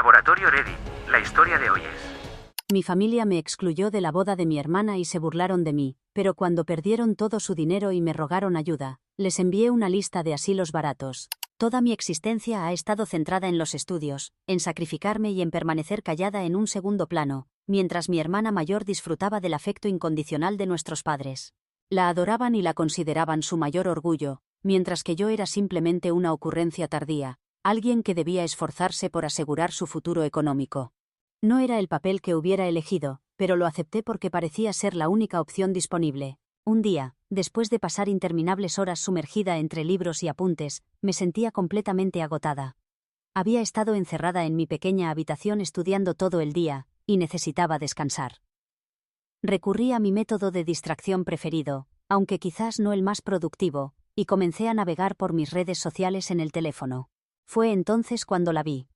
Laboratorio Ready, la historia de hoy es... Mi familia me excluyó de la boda de mi hermana y se burlaron de mí, pero cuando perdieron todo su dinero y me rogaron ayuda, les envié una lista de asilos baratos. Toda mi existencia ha estado centrada en los estudios, en sacrificarme y en permanecer callada en un segundo plano, mientras mi hermana mayor disfrutaba del afecto incondicional de nuestros padres. La adoraban y la consideraban su mayor orgullo, mientras que yo era simplemente una ocurrencia tardía, alguien que debía esforzarse por asegurar su futuro económico. No era el papel que hubiera elegido, pero lo acepté porque parecía ser la única opción disponible. Un día, después de pasar interminables horas sumergida entre libros y apuntes, me sentía completamente agotada. Había estado encerrada en mi pequeña habitación estudiando todo el día, y necesitaba descansar. Recurrí a mi método de distracción preferido, aunque quizás no el más productivo, y comencé a navegar por mis redes sociales en el teléfono. Fue entonces cuando la vi.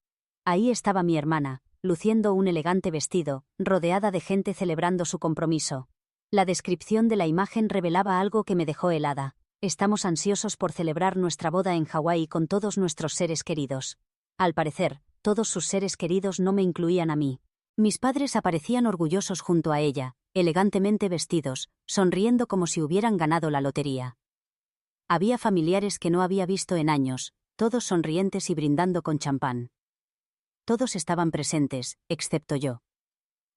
Ahí estaba mi hermana, luciendo un elegante vestido, rodeada de gente celebrando su compromiso. La descripción de la imagen revelaba algo que me dejó helada. Estamos ansiosos por celebrar nuestra boda en Hawái con todos nuestros seres queridos. Al parecer, todos sus seres queridos no me incluían a mí. Mis padres aparecían orgullosos junto a ella, elegantemente vestidos, sonriendo como si hubieran ganado la lotería. Había familiares que no había visto en años, todos sonrientes y brindando con champán. Todos estaban presentes, excepto yo.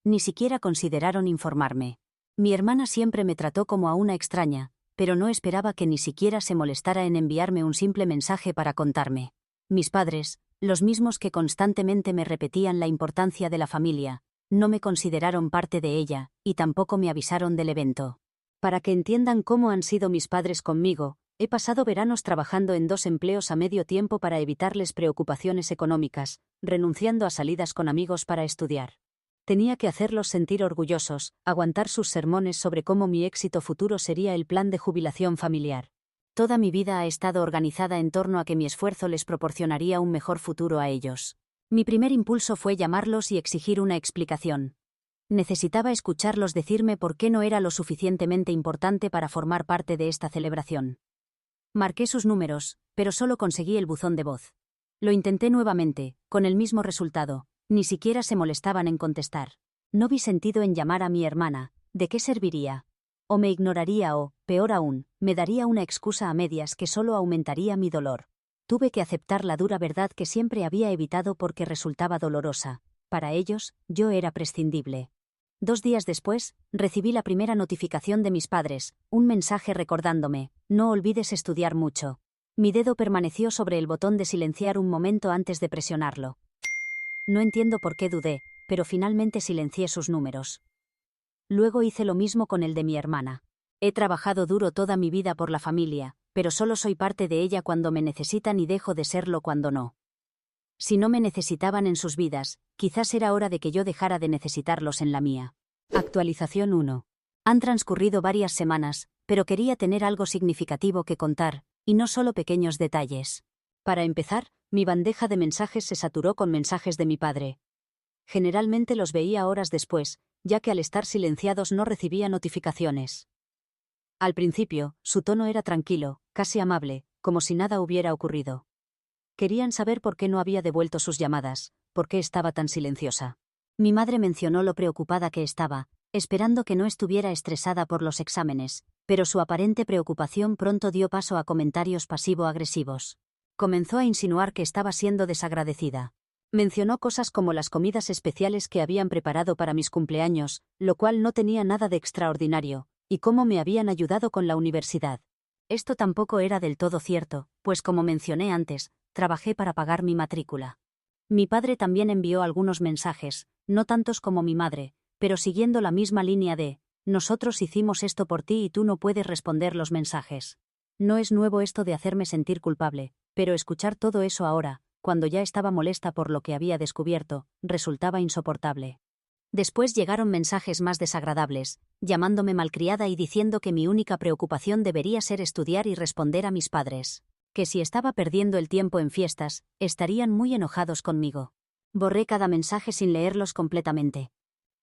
Ni siquiera consideraron informarme. Mi hermana siempre me trató como a una extraña, pero no esperaba que ni siquiera se molestara en enviarme un simple mensaje para contarme. Mis padres, los mismos que constantemente me repetían la importancia de la familia, no me consideraron parte de ella, y tampoco me avisaron del evento. Para que entiendan cómo han sido mis padres conmigo, he pasado veranos trabajando en 2 empleos a medio tiempo para evitarles preocupaciones económicas, renunciando a salidas con amigos para estudiar. Tenía que hacerlos sentir orgullosos, aguantar sus sermones sobre cómo mi éxito futuro sería el plan de jubilación familiar. Toda mi vida ha estado organizada en torno a que mi esfuerzo les proporcionaría un mejor futuro a ellos. Mi primer impulso fue llamarlos y exigir una explicación. Necesitaba escucharlos decirme por qué no era lo suficientemente importante para formar parte de esta celebración. Marqué sus números, pero solo conseguí el buzón de voz. Lo intenté nuevamente, con el mismo resultado. Ni siquiera se molestaban en contestar. No vi sentido en llamar a mi hermana. ¿De qué serviría? O me ignoraría o, peor aún, me daría una excusa a medias que solo aumentaría mi dolor. Tuve que aceptar la dura verdad que siempre había evitado porque resultaba dolorosa. Para ellos, yo era prescindible. 2 días después, recibí la primera notificación de mis padres, un mensaje recordándome: no olvides estudiar mucho. Mi dedo permaneció sobre el botón de silenciar un momento antes de presionarlo. No entiendo por qué dudé, pero finalmente silencié sus números. Luego hice lo mismo con el de mi hermana. He trabajado duro toda mi vida por la familia, pero solo soy parte de ella cuando me necesitan y dejo de serlo cuando no. Si no me necesitaban en sus vidas, quizás era hora de que yo dejara de necesitarlos en la mía. Actualización 1. Han transcurrido varias semanas, pero quería tener algo significativo que contar, y no solo pequeños detalles. Para empezar, mi bandeja de mensajes se saturó con mensajes de mi padre. Generalmente los veía horas después, ya que al estar silenciados no recibía notificaciones. Al principio, su tono era tranquilo, casi amable, como si nada hubiera ocurrido. Querían saber por qué no había devuelto sus llamadas, por qué estaba tan silenciosa. Mi madre mencionó lo preocupada que estaba, esperando que no estuviera estresada por los exámenes, pero su aparente preocupación pronto dio paso a comentarios pasivo-agresivos. Comenzó a insinuar que estaba siendo desagradecida. Mencionó cosas como las comidas especiales que habían preparado para mis cumpleaños, lo cual no tenía nada de extraordinario, y cómo me habían ayudado con la universidad. Esto tampoco era del todo cierto, pues como mencioné antes, trabajé para pagar mi matrícula. Mi padre también envió algunos mensajes, no tantos como mi madre, pero siguiendo la misma línea de: nosotros hicimos esto por ti y tú no puedes responder los mensajes. No es nuevo esto de hacerme sentir culpable, pero escuchar todo eso ahora, cuando ya estaba molesta por lo que había descubierto, resultaba insoportable. Después llegaron mensajes más desagradables, llamándome malcriada y diciendo que mi única preocupación debería ser estudiar y responder a mis padres. Que si estaba perdiendo el tiempo en fiestas, estarían muy enojados conmigo. Borré cada mensaje sin leerlos completamente.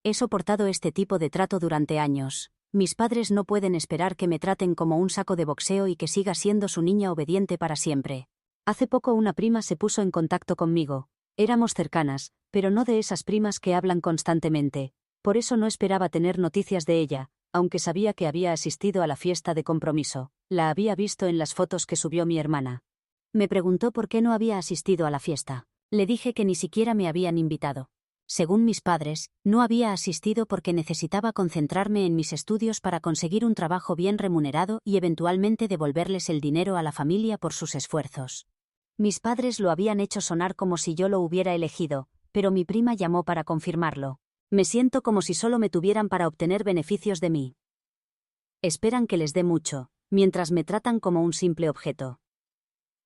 He soportado este tipo de trato durante años. Mis padres no pueden esperar que me traten como un saco de boxeo y que siga siendo su niña obediente para siempre. Hace poco una prima se puso en contacto conmigo, Éramos cercanas, pero no de esas primas que hablan constantemente. Por eso no esperaba tener noticias de ella, aunque sabía que había asistido a la fiesta de compromiso. La había visto en las fotos que subió mi hermana. Me preguntó por qué no había asistido a la fiesta. Le dije que ni siquiera me habían invitado. Según mis padres, no había asistido porque necesitaba concentrarme en mis estudios para conseguir un trabajo bien remunerado y eventualmente devolverles el dinero a la familia por sus esfuerzos. Mis padres lo habían hecho sonar como si yo lo hubiera elegido, pero mi prima llamó para confirmarlo. Me siento como si solo me tuvieran para obtener beneficios de mí. Esperan que les dé mucho, mientras me tratan como un simple objeto.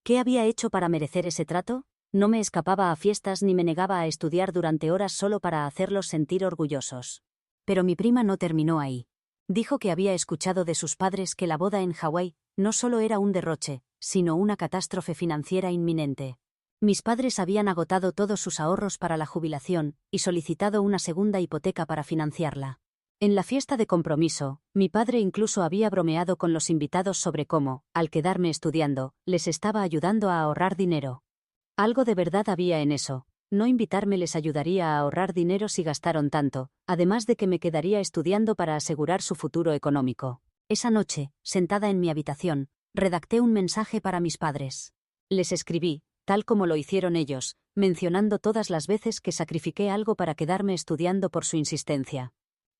¿Qué había hecho para merecer ese trato? No me escapaba a fiestas ni me negaba a estudiar durante horas solo para hacerlos sentir orgullosos. Pero mi prima no terminó ahí. Dijo que había escuchado de sus padres que la boda en Hawái no solo era un derroche, sino una catástrofe financiera inminente. Mis padres habían agotado todos sus ahorros para la jubilación y solicitado una segunda hipoteca para financiarla. En la fiesta de compromiso, mi padre incluso había bromeado con los invitados sobre cómo, al quedarme estudiando, les estaba ayudando a ahorrar dinero. Algo de verdad había en eso. No invitarme les ayudaría a ahorrar dinero si gastaron tanto, además de que me quedaría estudiando para asegurar su futuro económico. Esa noche, sentada en mi habitación, redacté un mensaje para mis padres. Les escribí, tal como lo hicieron ellos, mencionando todas las veces que sacrifiqué algo para quedarme estudiando por su insistencia.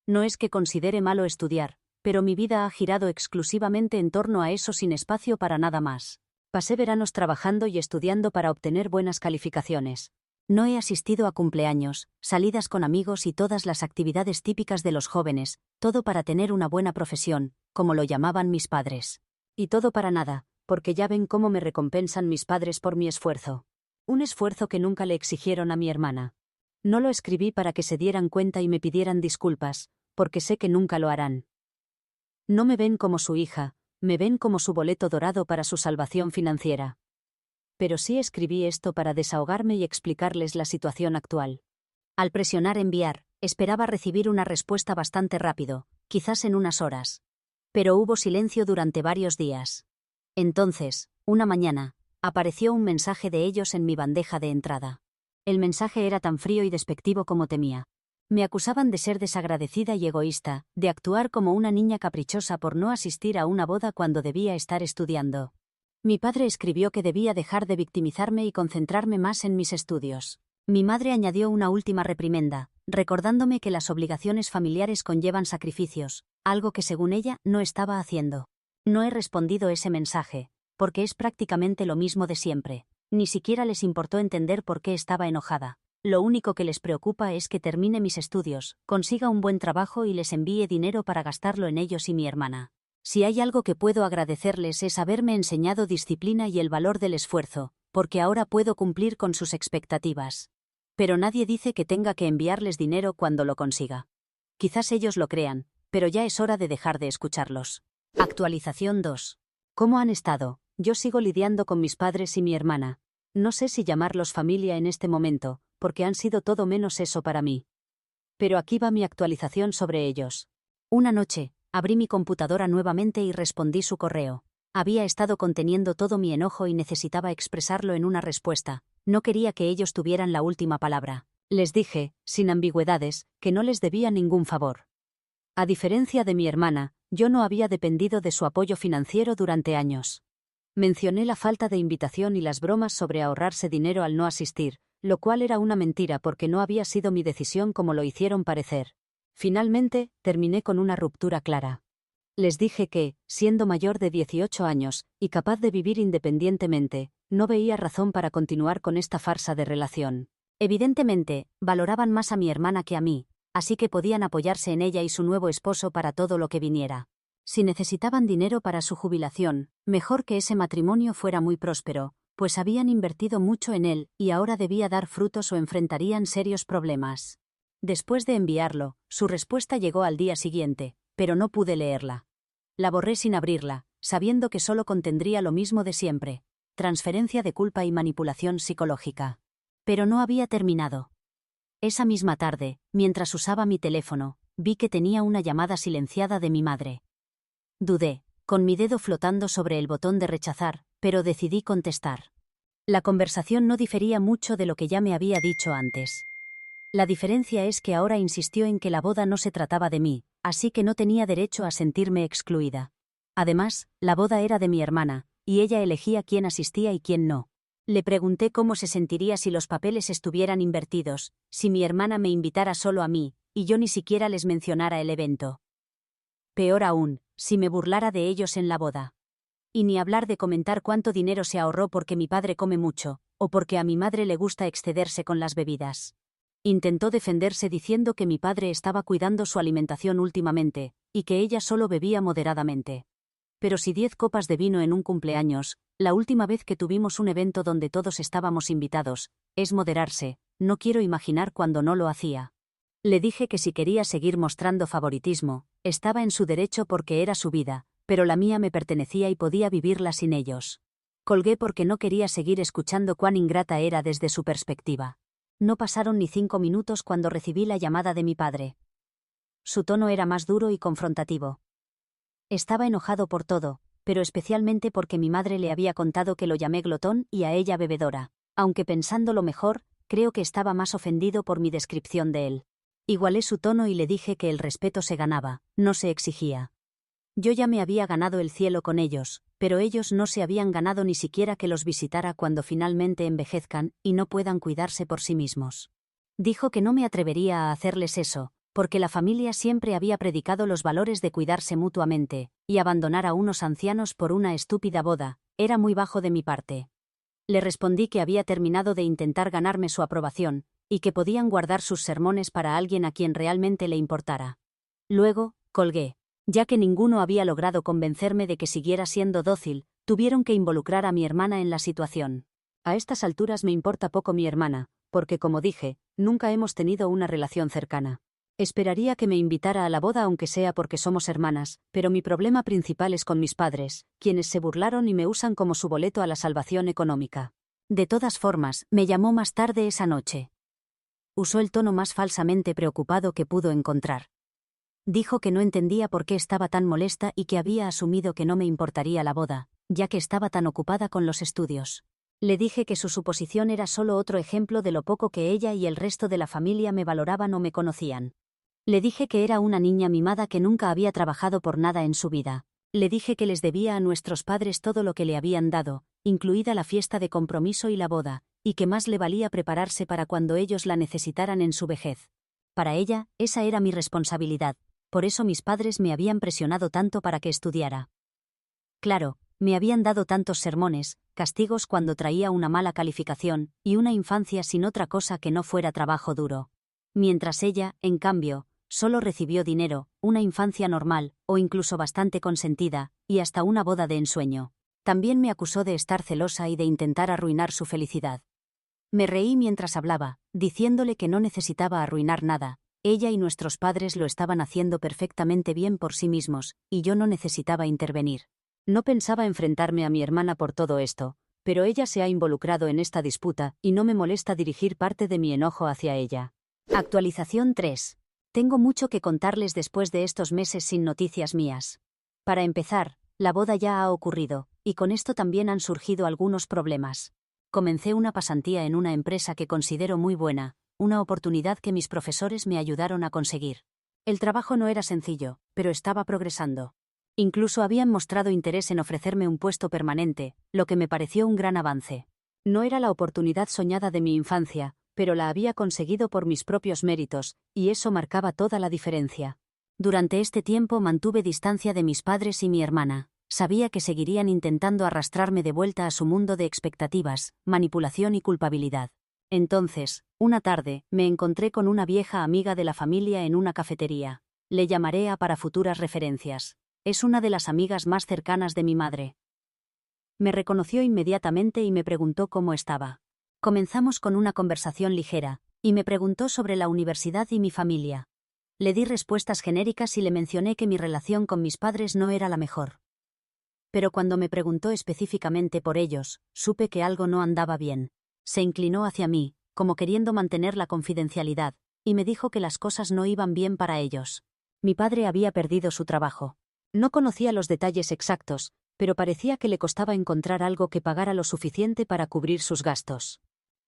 No es que considere malo estudiar, pero mi vida ha girado exclusivamente en torno a eso sin espacio para nada más. Pasé veranos trabajando y estudiando para obtener buenas calificaciones. No he asistido a cumpleaños, salidas con amigos y todas las actividades típicas de los jóvenes, todo para tener una buena profesión, como lo llamaban mis padres. Y todo para nada, porque ya ven cómo me recompensan mis padres por mi esfuerzo. Un esfuerzo que nunca le exigieron a mi hermana. No lo escribí para que se dieran cuenta y me pidieran disculpas, porque sé que nunca lo harán. No me ven como su hija, me ven como su boleto dorado para su salvación financiera. Pero sí escribí esto para desahogarme y explicarles la situación actual. Al presionar enviar, esperaba recibir una respuesta bastante rápido, quizás en unas horas. Pero hubo silencio durante varios días. Entonces, una mañana, apareció un mensaje de ellos en mi bandeja de entrada. El mensaje era tan frío y despectivo como temía. Me acusaban de ser desagradecida y egoísta, de actuar como una niña caprichosa por no asistir a una boda cuando debía estar estudiando. Mi padre escribió que debía dejar de victimizarme y concentrarme más en mis estudios. Mi madre añadió una última reprimenda, recordándome que las obligaciones familiares conllevan sacrificios, algo que según ella no estaba haciendo. No he respondido ese mensaje, porque es prácticamente lo mismo de siempre. Ni siquiera les importó entender por qué estaba enojada. Lo único que les preocupa es que termine mis estudios, consiga un buen trabajo y les envíe dinero para gastarlo en ellos y mi hermana. Si hay algo que puedo agradecerles es haberme enseñado disciplina y el valor del esfuerzo, porque ahora puedo cumplir con sus expectativas. Pero nadie dice que tenga que enviarles dinero cuando lo consiga. Quizás ellos lo crean, pero ya es hora de dejar de escucharlos. Actualización 2. ¿Cómo han estado? Yo sigo lidiando con mis padres y mi hermana. No sé si llamarlos familia en este momento, porque han sido todo menos eso para mí. Pero aquí va mi actualización sobre ellos. Una noche, abrí mi computadora nuevamente y respondí su correo. Había estado conteniendo todo mi enojo y necesitaba expresarlo en una respuesta. No quería que ellos tuvieran la última palabra. Les dije, sin ambigüedades, que no les debía ningún favor. A diferencia de mi hermana, yo no había dependido de su apoyo financiero durante años. Mencioné la falta de invitación y las bromas sobre ahorrarse dinero al no asistir, lo cual era una mentira porque no había sido mi decisión como lo hicieron parecer. Finalmente, terminé con una ruptura clara. Les dije que, siendo mayor de 18 años, y capaz de vivir independientemente, no veía razón para continuar con esta farsa de relación. Evidentemente, valoraban más a mi hermana que a mí, así que podían apoyarse en ella y su nuevo esposo para todo lo que viniera. Si necesitaban dinero para su jubilación, mejor que ese matrimonio fuera muy próspero, pues habían invertido mucho en él y ahora debía dar frutos o enfrentarían serios problemas. Después de enviarlo, su respuesta llegó al día siguiente, pero no pude leerla. La borré sin abrirla, sabiendo que solo contendría lo mismo de siempre: transferencia de culpa y manipulación psicológica. Pero no había terminado. Esa misma tarde, mientras usaba mi teléfono, vi que tenía una llamada silenciada de mi madre. Dudé, con mi dedo flotando sobre el botón de rechazar, pero decidí contestar. La conversación no difería mucho de lo que ya me había dicho antes. La diferencia es que ahora insistió en que la boda no se trataba de mí, así que no tenía derecho a sentirme excluida. Además, la boda era de mi hermana, y ella elegía quién asistía y quién no. Le pregunté cómo se sentiría si los papeles estuvieran invertidos, si mi hermana me invitara solo a mí, y yo ni siquiera les mencionara el evento. Peor aún, si me burlara de ellos en la boda. Y ni hablar de comentar cuánto dinero se ahorró porque mi padre come mucho, o porque a mi madre le gusta excederse con las bebidas. Intentó defenderse diciendo que mi padre estaba cuidando su alimentación últimamente, y que ella solo bebía moderadamente. Pero si 10 copas de vino en un cumpleaños, la última vez que tuvimos un evento donde todos estábamos invitados, es moderarse, no quiero imaginar cuando no lo hacía. Le dije que si quería seguir mostrando favoritismo, estaba en su derecho porque era su vida, pero la mía me pertenecía y podía vivirla sin ellos. Colgué porque no quería seguir escuchando cuán ingrata era desde su perspectiva. No pasaron ni 5 minutos cuando recibí la llamada de mi padre. Su tono era más duro y confrontativo. Estaba enojado por todo, pero especialmente porque mi madre le había contado que lo llamé glotón y a ella bebedora, aunque pensándolo mejor, creo que estaba más ofendido por mi descripción de él. Igualé su tono y le dije que el respeto se ganaba, no se exigía. Yo ya me había ganado el cielo con ellos, pero ellos no se habían ganado ni siquiera que los visitara cuando finalmente envejezcan y no puedan cuidarse por sí mismos. Dijo que no me atrevería a hacerles eso, porque la familia siempre había predicado los valores de cuidarse mutuamente, y abandonar a unos ancianos por una estúpida boda, era muy bajo de mi parte. Le respondí que había terminado de intentar ganarme su aprobación, y que podían guardar sus sermones para alguien a quien realmente le importara. Luego, colgué. Ya que ninguno había logrado convencerme de que siguiera siendo dócil, tuvieron que involucrar a mi hermana en la situación. A estas alturas me importa poco mi hermana, porque como dije, nunca hemos tenido una relación cercana. Esperaría que me invitara a la boda aunque sea porque somos hermanas, pero mi problema principal es con mis padres, quienes se burlaron y me usan como su boleto a la salvación económica. De todas formas, me llamó más tarde esa noche. Usó el tono más falsamente preocupado que pudo encontrar. Dijo que no entendía por qué estaba tan molesta y que había asumido que no me importaría la boda, ya que estaba tan ocupada con los estudios. Le dije que su suposición era solo otro ejemplo de lo poco que ella y el resto de la familia me valoraban o me conocían. Le dije que era una niña mimada que nunca había trabajado por nada en su vida. Le dije que les debía a nuestros padres todo lo que le habían dado, incluida la fiesta de compromiso y la boda, y que más le valía prepararse para cuando ellos la necesitaran en su vejez. Para ella, esa era mi responsabilidad. Por eso mis padres me habían presionado tanto para que estudiara. Claro, me habían dado tantos sermones, castigos cuando traía una mala calificación, y una infancia sin otra cosa que no fuera trabajo duro. Mientras ella, en cambio, solo recibió dinero, una infancia normal, o incluso bastante consentida, y hasta una boda de ensueño. También me acusó de estar celosa y de intentar arruinar su felicidad. Me reí mientras hablaba, diciéndole que no necesitaba arruinar nada. Ella y nuestros padres lo estaban haciendo perfectamente bien por sí mismos, y yo no necesitaba intervenir. No pensaba enfrentarme a mi hermana por todo esto, pero ella se ha involucrado en esta disputa y no me molesta dirigir parte de mi enojo hacia ella. Actualización 3. Tengo mucho que contarles después de estos meses sin noticias mías. Para empezar, la boda ya ha ocurrido, y con esto también han surgido algunos problemas. Comencé una pasantía en una empresa que considero muy buena, una oportunidad que mis profesores me ayudaron a conseguir. El trabajo no era sencillo, pero estaba progresando. Incluso habían mostrado interés en ofrecerme un puesto permanente, lo que me pareció un gran avance. No era la oportunidad soñada de mi infancia, pero la había conseguido por mis propios méritos, y eso marcaba toda la diferencia. Durante este tiempo mantuve distancia de mis padres y mi hermana. Sabía que seguirían intentando arrastrarme de vuelta a su mundo de expectativas, manipulación y culpabilidad. Entonces, una tarde, me encontré con una vieja amiga de la familia en una cafetería. Le llamaré A para futuras referencias. Es una de las amigas más cercanas de mi madre. Me reconoció inmediatamente y me preguntó cómo estaba. Comenzamos con una conversación ligera, y me preguntó sobre la universidad y mi familia. Le di respuestas genéricas y le mencioné que mi relación con mis padres no era la mejor. Pero cuando me preguntó específicamente por ellos, supe que algo no andaba bien. Se inclinó hacia mí, como queriendo mantener la confidencialidad, y me dijo que las cosas no iban bien para ellos. Mi padre había perdido su trabajo. No conocía los detalles exactos, pero parecía que le costaba encontrar algo que pagara lo suficiente para cubrir sus gastos.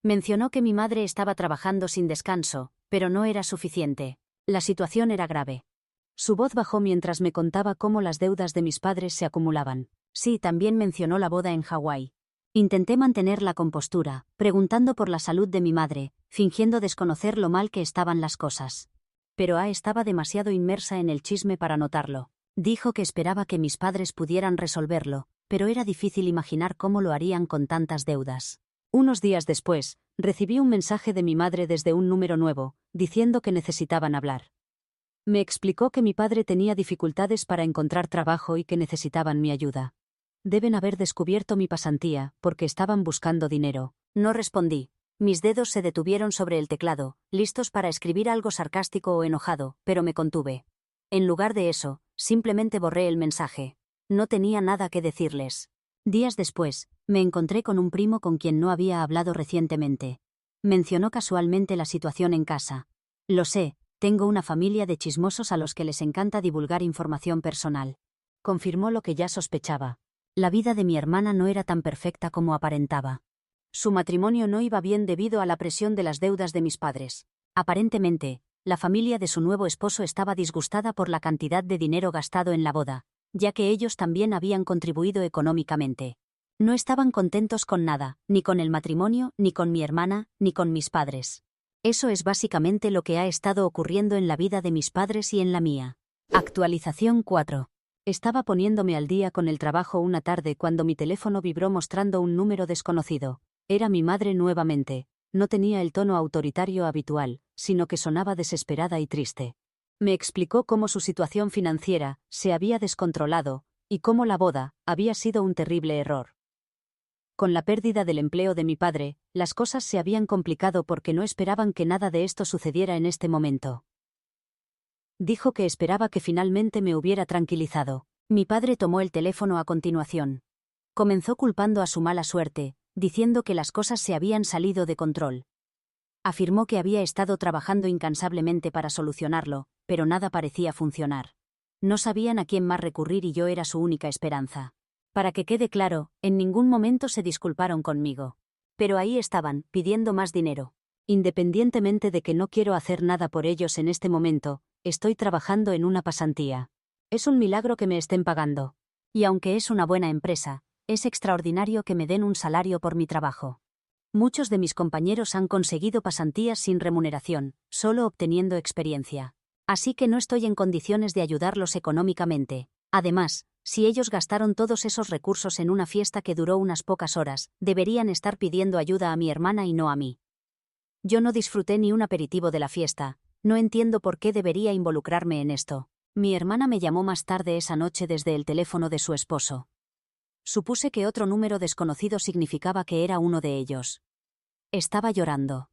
Mencionó que mi madre estaba trabajando sin descanso, pero no era suficiente. La situación era grave. Su voz bajó mientras me contaba cómo las deudas de mis padres se acumulaban. Sí, también mencionó la boda en Hawái. Intenté mantener la compostura, preguntando por la salud de mi madre, fingiendo desconocer lo mal que estaban las cosas. Pero estaba demasiado inmersa en el chisme para notarlo. Dijo que esperaba que mis padres pudieran resolverlo, pero era difícil imaginar cómo lo harían con tantas deudas. Unos días después, recibí un mensaje de mi madre desde un número nuevo, diciendo que necesitaban hablar. Me explicó que mi padre tenía dificultades para encontrar trabajo y que necesitaban mi ayuda. Deben haber descubierto mi pasantía, porque estaban buscando dinero. No respondí. Mis dedos se detuvieron sobre el teclado, listos para escribir algo sarcástico o enojado, pero me contuve. En lugar de eso, simplemente borré el mensaje. No tenía nada que decirles. Días después, me encontré con un primo con quien no había hablado recientemente. Mencionó casualmente la situación en casa. Lo sé, tengo una familia de chismosos a los que les encanta divulgar información personal. Confirmó lo que ya sospechaba. La vida de mi hermana no era tan perfecta como aparentaba. Su matrimonio no iba bien debido a la presión de las deudas de mis padres. Aparentemente, la familia de su nuevo esposo estaba disgustada por la cantidad de dinero gastado en la boda, ya que ellos también habían contribuido económicamente. No estaban contentos con nada, ni con el matrimonio, ni con mi hermana, ni con mis padres. Eso es básicamente lo que ha estado ocurriendo en la vida de mis padres y en la mía. Actualización 4. Estaba poniéndome al día con el trabajo una tarde cuando mi teléfono vibró mostrando un número desconocido. Era mi madre nuevamente. No tenía el tono autoritario habitual, sino que sonaba desesperada y triste. Me explicó cómo su situación financiera se había descontrolado y cómo la boda había sido un terrible error. Con la pérdida del empleo de mi padre, las cosas se habían complicado porque no esperaban que nada de esto sucediera en este momento. Dijo que esperaba que finalmente me hubiera tranquilizado. Mi padre tomó el teléfono a continuación. Comenzó culpando a su mala suerte, diciendo que las cosas se habían salido de control. Afirmó que había estado trabajando incansablemente para solucionarlo, pero nada parecía funcionar. No sabían a quién más recurrir y yo era su única esperanza. Para que quede claro, en ningún momento se disculparon conmigo. Pero ahí estaban, pidiendo más dinero. Independientemente de que no quiero hacer nada por ellos en este momento, estoy trabajando en una pasantía. Es un milagro que me estén pagando. Y aunque es una buena empresa, es extraordinario que me den un salario por mi trabajo. Muchos de mis compañeros han conseguido pasantías sin remuneración, solo obteniendo experiencia. Así que no estoy en condiciones de ayudarlos económicamente. Además, si ellos gastaron todos esos recursos en una fiesta que duró unas pocas horas, deberían estar pidiendo ayuda a mi hermana y no a mí. Yo no disfruté ni un aperitivo de la fiesta. No entiendo por qué debería involucrarme en esto. Mi hermana me llamó más tarde esa noche desde el teléfono de su esposo. Supuse que otro número desconocido significaba que era uno de ellos. Estaba llorando.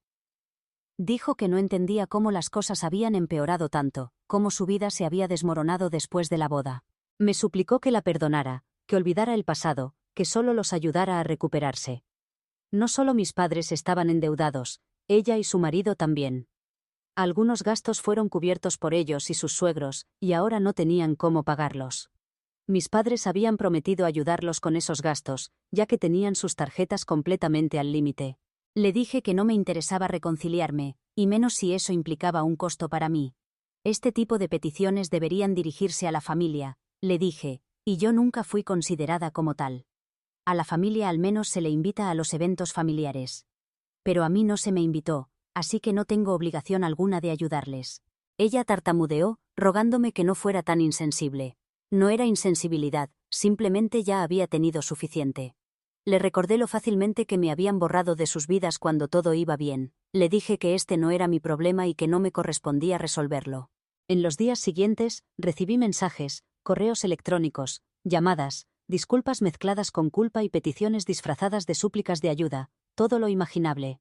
Dijo que no entendía cómo las cosas habían empeorado tanto, cómo su vida se había desmoronado después de la boda. Me suplicó que la perdonara, que olvidara el pasado, que solo los ayudara a recuperarse. No solo mis padres estaban endeudados, ella y su marido también. Algunos gastos fueron cubiertos por ellos y sus suegros, y ahora no tenían cómo pagarlos. Mis padres habían prometido ayudarlos con esos gastos, ya que tenían sus tarjetas completamente al límite. Le dije que no me interesaba reconciliarme, y menos si eso implicaba un costo para mí. Este tipo de peticiones deberían dirigirse a la familia, le dije, y yo nunca fui considerada como tal. A la familia al menos se le invita a los eventos familiares. Pero a mí no se me invitó, así que no tengo obligación alguna de ayudarles. Ella tartamudeó, rogándome que no fuera tan insensible. No era insensibilidad, simplemente ya había tenido suficiente. Le recordé lo fácilmente que me habían borrado de sus vidas cuando todo iba bien. Le dije que este no era mi problema y que no me correspondía resolverlo. En los días siguientes, recibí mensajes, correos electrónicos, llamadas, disculpas mezcladas con culpa y peticiones disfrazadas de súplicas de ayuda, todo lo imaginable.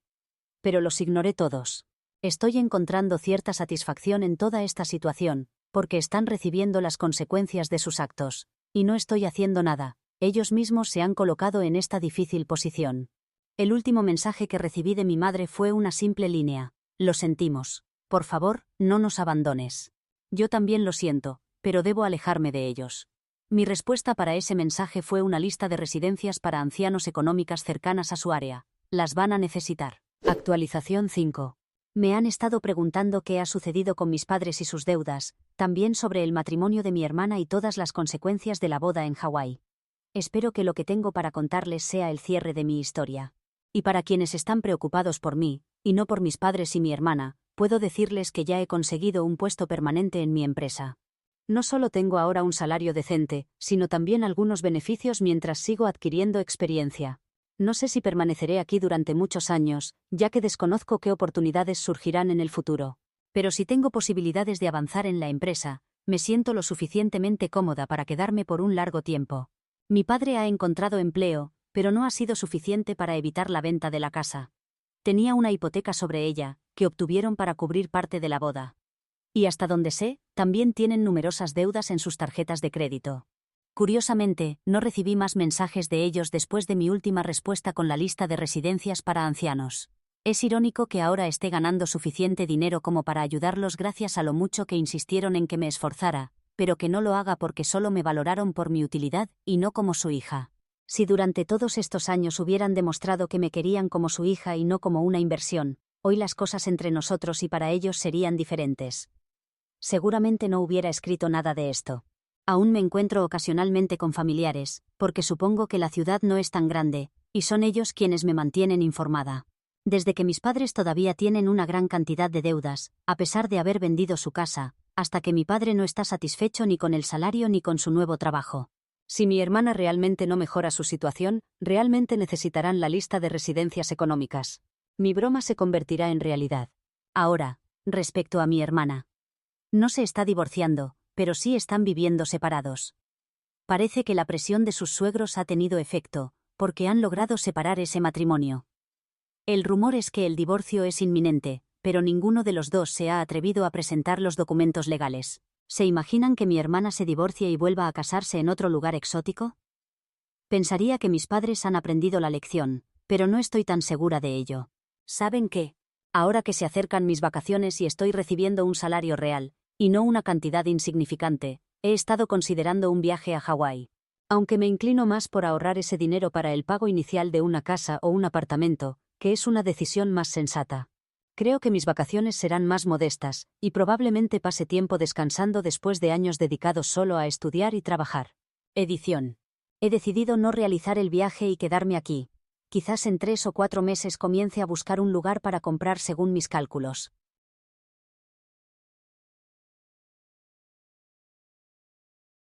Pero los ignoré todos. Estoy encontrando cierta satisfacción en toda esta situación, porque están recibiendo las consecuencias de sus actos. Y no estoy haciendo nada. Ellos mismos se han colocado en esta difícil posición. El último mensaje que recibí de mi madre fue una simple línea. Lo sentimos. Por favor, no nos abandones. Yo también lo siento, pero debo alejarme de ellos. Mi respuesta para ese mensaje fue una lista de residencias para ancianos económicas cercanas a su área. Las van a necesitar. Actualización 5. Me han estado preguntando qué ha sucedido con mis padres y sus deudas, también sobre el matrimonio de mi hermana y todas las consecuencias de la boda en Hawái. Espero que lo que tengo para contarles sea el cierre de mi historia. Y para quienes están preocupados por mí, y no por mis padres y mi hermana, puedo decirles que ya he conseguido un puesto permanente en mi empresa. No solo tengo ahora un salario decente, sino también algunos beneficios mientras sigo adquiriendo experiencia. No sé si permaneceré aquí durante muchos años, ya que desconozco qué oportunidades surgirán en el futuro. Pero si tengo posibilidades de avanzar en la empresa, me siento lo suficientemente cómoda para quedarme por un largo tiempo. Mi padre ha encontrado empleo, pero no ha sido suficiente para evitar la venta de la casa. Tenía una hipoteca sobre ella, que obtuvieron para cubrir parte de la boda. Y hasta donde sé, también tienen numerosas deudas en sus tarjetas de crédito. Curiosamente, no recibí más mensajes de ellos después de mi última respuesta con la lista de residencias para ancianos. Es irónico que ahora esté ganando suficiente dinero como para ayudarlos gracias a lo mucho que insistieron en que me esforzara, pero que no lo haga porque solo me valoraron por mi utilidad y no como su hija. Si durante todos estos años hubieran demostrado que me querían como su hija y no como una inversión, hoy las cosas entre nosotros y para ellos serían diferentes. Seguramente no hubiera escrito nada de esto. Aún me encuentro ocasionalmente con familiares, porque supongo que la ciudad no es tan grande, y son ellos quienes me mantienen informada. Desde que mis padres todavía tienen una gran cantidad de deudas, a pesar de haber vendido su casa, hasta que mi padre no está satisfecho ni con el salario ni con su nuevo trabajo. Si mi hermana realmente no mejora su situación, realmente necesitarán la lista de residencias económicas. Mi broma se convertirá en realidad. Ahora, respecto a mi hermana. No se está divorciando, pero sí están viviendo separados. Parece que la presión de sus suegros ha tenido efecto, porque han logrado separar ese matrimonio. El rumor es que el divorcio es inminente, pero ninguno de los dos se ha atrevido a presentar los documentos legales. ¿Se imaginan que mi hermana se divorcie y vuelva a casarse en otro lugar exótico? Pensaría que mis padres han aprendido la lección, pero no estoy tan segura de ello. ¿Saben qué? Ahora que se acercan mis vacaciones y estoy recibiendo un salario real, y no una cantidad insignificante, he estado considerando un viaje a Hawái. Aunque me inclino más por ahorrar ese dinero para el pago inicial de una casa o un apartamento, que es una decisión más sensata. Creo que mis vacaciones serán más modestas, y probablemente pase tiempo descansando después de años dedicados solo a estudiar y trabajar. Edición. He decidido no realizar el viaje y quedarme aquí. Quizás en 3 o 4 meses comience a buscar un lugar para comprar según mis cálculos.